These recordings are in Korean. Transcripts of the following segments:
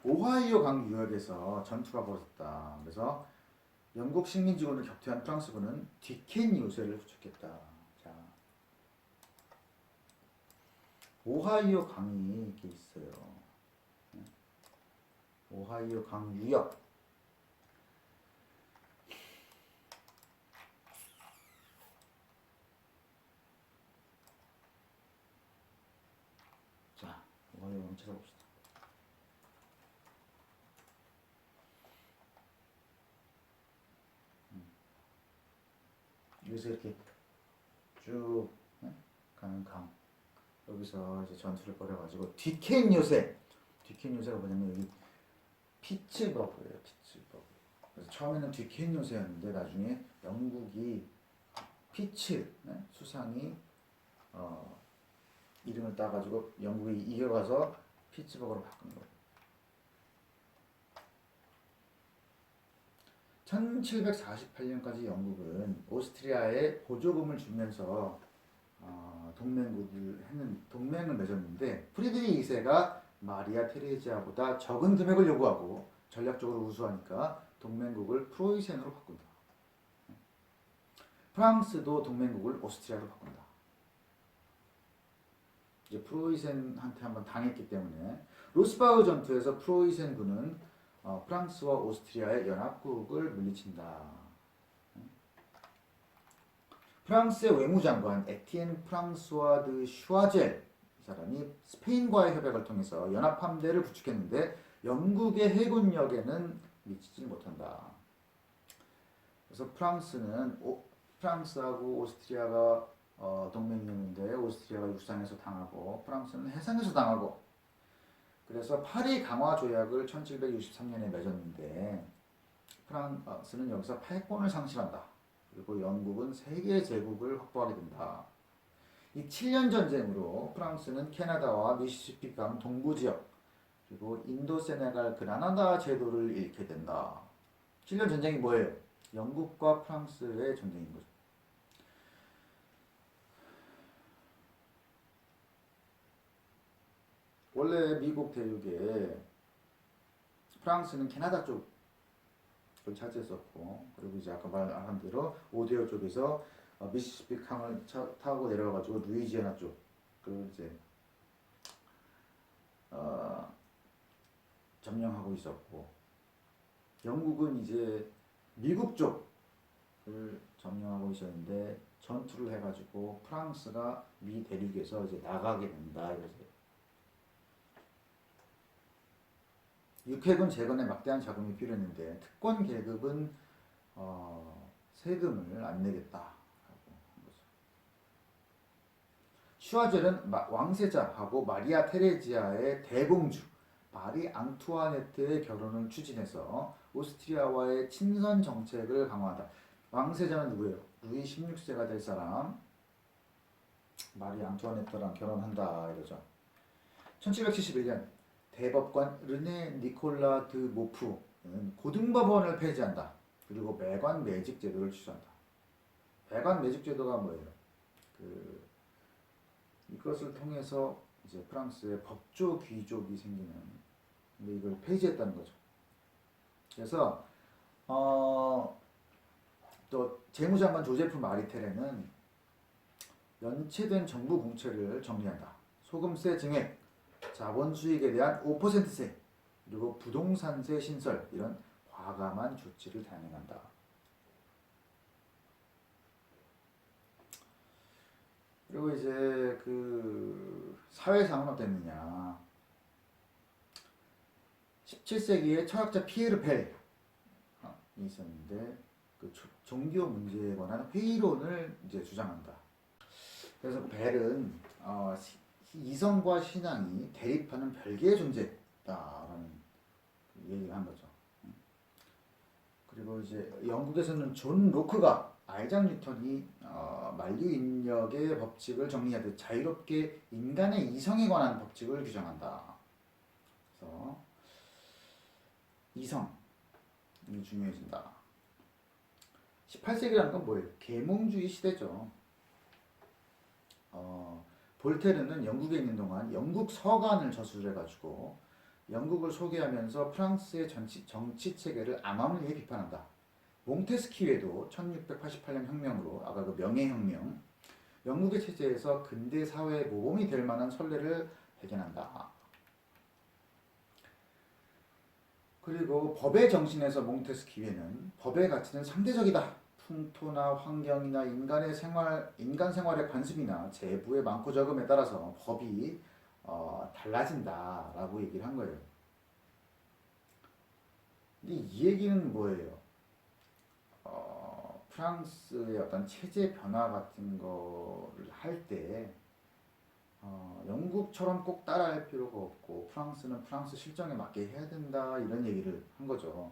오하이오 강 유역에서 전투가 벌어졌다. 그래서 영국 식민지군을 격퇴한 프랑스군은 디켄 요새를 구축했다. 자, 오하이오 강이 이렇게 있어요. 오하이오 강 유역. 자, 오하이오 강 찾아봅시다. 여기서 이렇게 쭉 가는 강. 여기서 이제 전투를 벌여가지고 디켄 요새가 뭐냐면 여기 피츠버그예요. 피츠버그. 그래서 처음에는 디켄 요새였는데 나중에 영국이 피츠 수상이 이름을 따가지고 영국이 이겨가서 피츠버그로 바꾼 거예요. 1748년까지 영국은 오스트리아에 보조금을 주면서 동맹을 맺었는데 프리드리히 2세가 마리아 테레지아보다 적은 금액을 요구하고 전략적으로 우수하니까 동맹국을 프로이센으로 바꾼다. 프랑스도 동맹국을 오스트리아로 바꾼다. 이제 프로이센한테 한번 당했기 때문에 로스바흐 전투에서 프로이센군은 프랑스와 오스트리아의 연합국을 물리친다. 프랑스의 외무장관 에티엔 프랑스와 드 슈아젤 이 사람이 스페인과의 협약을 통해서 연합 함대를 구축했는데 영국의 해군력에는 미치지 못한다. 그래서 프랑스하고 오스트리아가 동맹이었는데 오스트리아가 육상에서 당하고 프랑스는 해상에서 당하고 그래서 파리 강화 조약을 1763년에 맺었는데 프랑스는 여기서 패권을 상실한다. 그리고 영국은 세계 제국을 확보하게 된다. 이 7년 전쟁으로 프랑스는 캐나다와 미시시피 강 동부 지역 그리고 인도 세네갈 그라나다 제도를 잃게 된다. 7년 전쟁이 뭐예요? 영국과 프랑스의 전쟁인 거죠. 원래 미국 대륙에 프랑스는 캐나다 쪽을 차지했었고 그리고 이제 아까 말한 대로 오데오 쪽에서 미시시피 강을 타고 내려가지고 루이지애나 쪽을 이제 점령하고 있었고 영국은 이제 미국 쪽을 점령하고 있었는데 전투를 해가지고 프랑스가 미 대륙에서 이제 나가게 된다 이거죠. 육해군 재건에 막대한 자금이 필요했는데 특권 계급은 세금을 안 내겠다라고 한 거죠. 슈아젤은 왕세자하고 마리아 테레지아의 대공주 마리 앙투아네트의 결혼을 추진해서 오스트리아와의 친선 정책을 강화한다. 왕세자는 누구예요? 루이 16세가 될 사람 마리 앙투아네트랑 결혼한다 이거죠. 1771년 대법관 르네 니콜라 드 모프는 고등법원을 폐지한다. 그리고 매관 매직 제도를 추진한다. 매관 매직 제도가 뭐예요? 이것을 통해서 이제 프랑스의 법조 귀족이 생기는 근데 이걸 폐지했다는 거죠. 그래서 또 재무장관 조제프 마리테레는 연체된 정부 공채를 정리한다. 소금세 증액, 자본 수익에 대한 5%세, 그리고 부동산세 신설 이런 과감한 조치를 단행한다. 그리고 이제 그 사회상은 어땠느냐? 17세기에 철학자 피에르 벨이 있었는데 그 종교 문제에 관한 회의론을 이제 주장한다. 그래서 벨은 이성과 신앙이 대립하는 별개의 존재다라는 얘기를 한 거죠. 그리고 이제 영국에서는 존 로크가 아이작 뉴턴이 만류인력의 법칙을 정리하듯 자유롭게 인간의 이성에 관한 법칙을 규정한다. 그래서 이성이 중요해진다. 18세기라는 건 뭐예요? 계몽주의 시대죠. 볼테르는 영국에 있는 동안 영국 서간을 저술해가지고 영국을 소개하면서 프랑스의 정치 체계를 암암리에 비판한다. 몽테스키웨도 1688년 혁명으로 아까 그 명예혁명 영국의 체제에서 근대 사회의 모범이 될 만한 선례를 발견한다. 그리고 법의 정신에서 몽테스키웨는 법의 가치는 상대적이다. 풍토나 환경이나 인간 생활의 관습이나 재부의 많고 적음에 따라서 법이 달라진다라고 얘기를 한 거예요. 근데 이 얘기는 뭐예요? 프랑스의 어떤 체제 변화 같은 거를 할 때 영국처럼 꼭 따라할 필요가 없고 프랑스는 프랑스 실정에 맞게 해야 된다 이런 얘기를 한 거죠.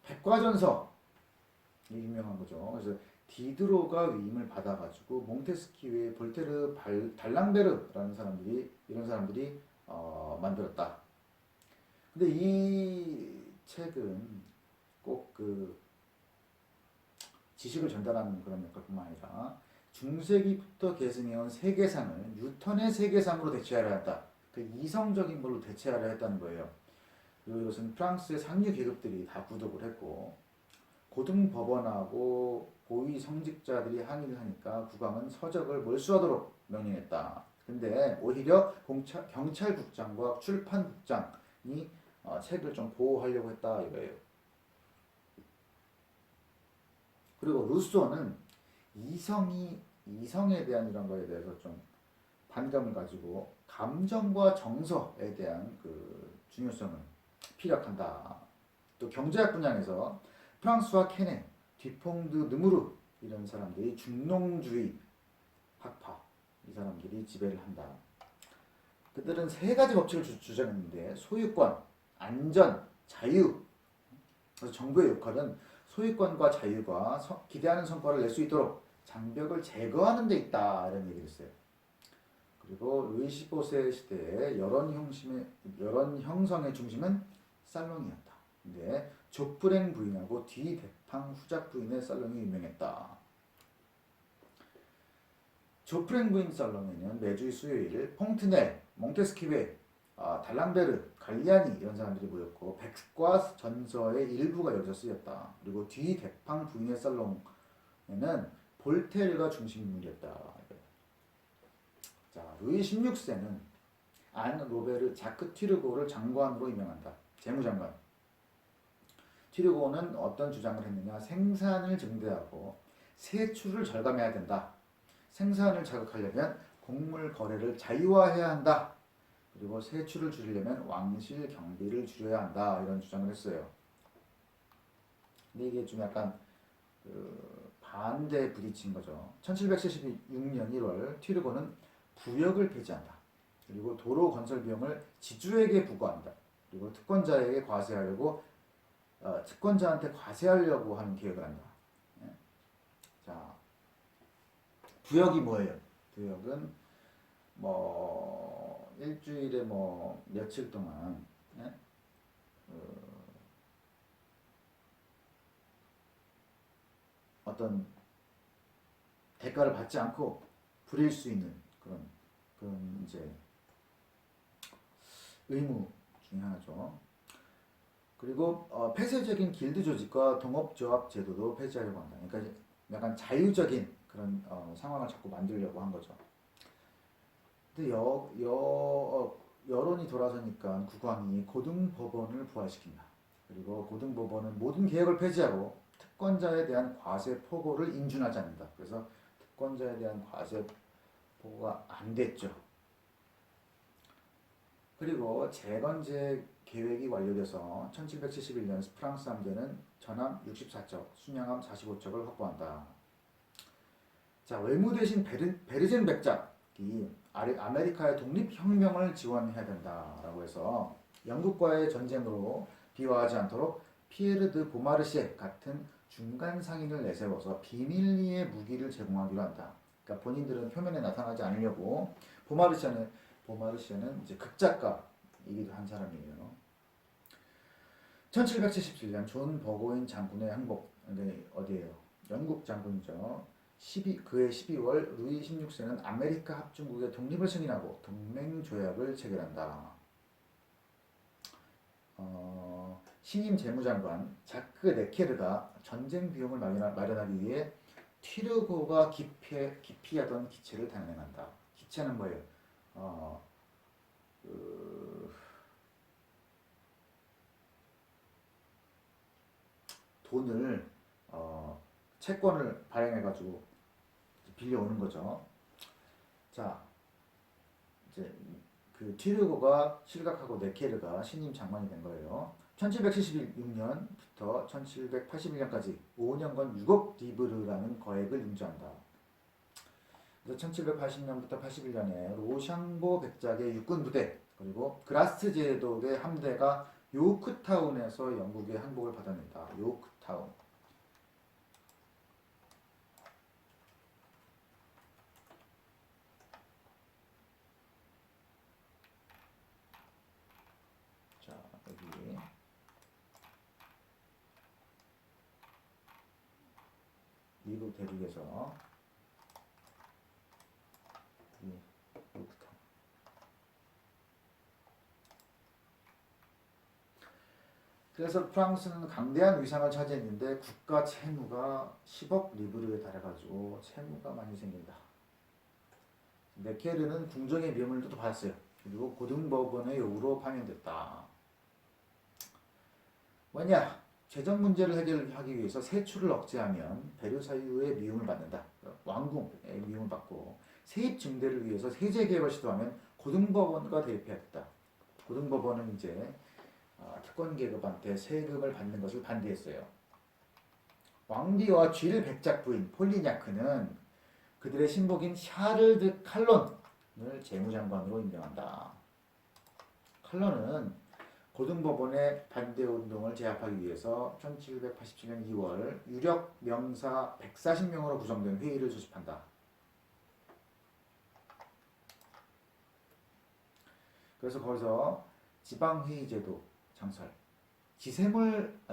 백과전서 유명한 거죠. 그래서 디드로가 위임을 받아가지고 몽테스키웨, 볼테르, 달랑베르라는 사람들이 이런 사람들이 만들었다. 근데 이 책은 꼭 그 지식을 전달하는 그런 역할뿐만 아니라 중세기부터 계승해온 세계상을 뉴턴의 세계상으로 대체하려 했다. 그 이성적인 걸로 대체하려 했다는 거예요. 그리고 이것은 프랑스의 상류 계급들이 다 구독을 했고 고등법원하고 고위 성직자들이 항의를 하니까 국왕은 서적을 몰수하도록 명령했다. 근데 오히려 경찰국장과 출판국장이 책을 좀 보호하려고 했다 이거예요. 그리고 루소는 이성에 대한 이런 거에 대해서 좀 반감을 가지고 감정과 정서에 대한 그 중요성을 피력한다. 또 경제학 분야에서 프랑스와 케네, 뒤퐁드 느무르 이런 사람들이 중농주의 학파 이 사람들이 지배를 한다. 그들은 세 가지 법칙을 주장했는데 소유권, 안전, 자유. 그래서 정부의 역할은 소유권과 자유가 기대하는 성과를 낼 수 있도록 장벽을 제거하는 데 있다 이런 얘기를 했어요. 그리고 루이 15세 시대의 여론 형성의 중심은 살롱이었다. 근데 조프랭 부인하고 뒤대팡 후작 부인의 살롱이 유명했다. 조프랭 부인 살롱에는 매주 수요일 퐁트넬, 몽테스키베, 달랑베르, 갈리아니 이런 사람들이 모였고 백과 전서의 일부가 여기서 쓰였다. 그리고 뒤대팡 부인의 살롱에는 볼테르가 중심 인물이었다. 자, 루이 16세는 안 로베르 자크 튀르고를 장관으로 임명한다. 재무장관. 튀르고는 어떤 주장을 했느냐? 생산을 증대하고 세출을 절감해야 된다. 생산을 자극하려면 곡물 거래를 자유화해야 한다. 그리고 세출을 줄이려면 왕실 경비를 줄여야 한다. 이런 주장을 했어요. 근데 이게 좀 약간 반대에 부딪힌 거죠. 1776년 1월 튀르고는 부역을 폐지한다. 그리고 도로 건설 비용을 지주에게 부과한다. 그리고 특권자에게 과세하려고 특권자한테 과세하려고 하는 계획을 한다. 예. 자, 부역이 뭐예요? 부역은 뭐 일주일에 뭐 며칠 동안 예? 어떤 대가를 받지 않고 부릴 수 있는 그런 이제 의무 중에 하나죠. 그리고 폐쇄적인 길드 조직과 동업조합 제도도 폐지하려고 한다. 그러니까 약간 자유적인 그런 상황을 자꾸 만들려고 한 거죠. 근데 여론이 돌아서니까 국왕이 고등법원을 부활시킨다. 그리고 고등법원은 모든 개혁을 폐지하고 특권자에 대한 과세 포고를 인준하지 않는다. 그래서 특권자에 대한 과세 포고가 안 됐죠. 그리고 재건제 계획이 완료돼서 1771년 프랑스 함대는 전함 64척, 순양함 45척을 확보한다. 자, 외무 대신 베르젠 백작이 아메리카의 독립혁명을 지원해야 된다라고 해서 영국과의 전쟁으로 비화하지 않도록 피에르 드 보마르시에 같은 중간 상인을 내세워서 비밀리에 무기를 제공하기로 한다. 그러니까 본인들은 표면에 나타나지 않으려고 보마르시에는 이제 극작가이기도 한 사람이에요. 1777년 존 버고인 장군의 항복, 어디예요? 영국 장군이죠. 그해 12월 루이 16세는 아메리카 합중국의 독립을 승인하고 동맹 조약을 체결한다. 신임 재무장관 자크 네케르가 전쟁 비용을 마련하기 위해 튀르고가 기피하던 기체를 단행한다. 기체는 뭐예요? 어, 그 돈을 채권을 발행해가지고 빌려오는 거죠. 자, 이제 그 튀르고가 실각하고 네케르가 신임 장관이 된 거예요. 1776년부터 1781년까지 5년간 6억 리브르라는 거액을 인수한다. 그래서 1780년부터 81년에 로샹보 백작의 육군 부대 그리고 그라스 제독의 함대가 요크타운에서 영국의 항복을 받아낸다. 요크타운. 자, 여기 미국 대륙에서 요크타운. 그래서 프랑스는 강대한 위상을 차지했는데 국가 채무가 10억 리브르에 달해가지고 채무가 많이 생긴다. 네케르는 궁정의 명을도 받았어요. 그리고 고등법원의 요구로 파면됐다. 뭐냐? 재정 문제를 해결하기 위해서 세출을 억제하면 베르사유의 미움을 받는다. 왕궁의 미움을 받고 세입 증대를 위해서 세제 개혁을 시도하면 고등법원과 대립해야 했다. 고등법원은 이제 특권 계급한테 세금을 받는 것을 반대했어요. 왕비와 쥐를 백작 부인 폴리냐크는 그들의 신복인 샤를드 칼론을 재무장관으로 임명한다. 칼론은 고등법원의 반대운동을 제압하기 위해서 1787년 2월 유력 명사 140명으로 구성된 회의를 소집한다. 그래서 거기서 지방회의제도 창설,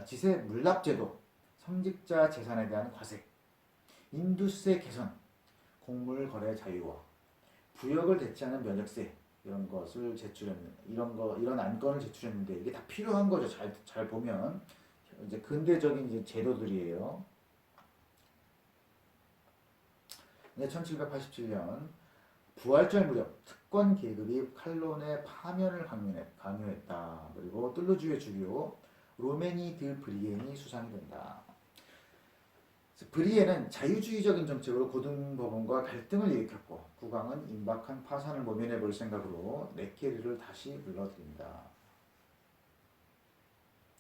지세물납제도, 성직자 재산에 대한 과세, 인두세 개선, 곡물거래 자유화, 부역을 대체하는 면역세 이런 것을 제출했는 이런 안건을 제출했는데 이게 다 필요한 거죠. 잘 보면 이제 근대적인 이제 제도들이에요. 근데 1787년 부활절 무렵 특권 계급이 칼론의 파면을 강요했다. 그리고 뚫루주의 주교 로메니 드 브리엔이 수상이 된다. 브리엔은 자유주의적인 정책으로 고등법원과 갈등을 일으켰고 국왕은 임박한 파산을 모면해 볼 생각으로 네케르를 다시 불러들인다.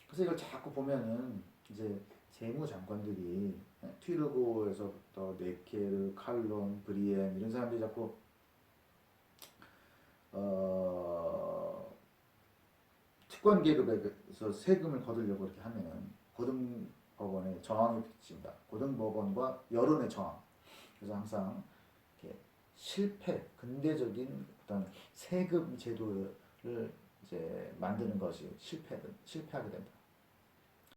그래서 이걸 자꾸 보면은 이제 재무장관들이 튀르고에서부터 네케르, 칼론, 브리엔 이런 사람들이 자꾸 특권 계급에서 세금을 거두려고 이렇게 하면 고등법원의 저항이 붙습니다. 고등법원과 여론의 저항. 그래서 항상 이렇게 근대적인 어떤 세금 제도를 이제 만드는 것이 실패하게 된다.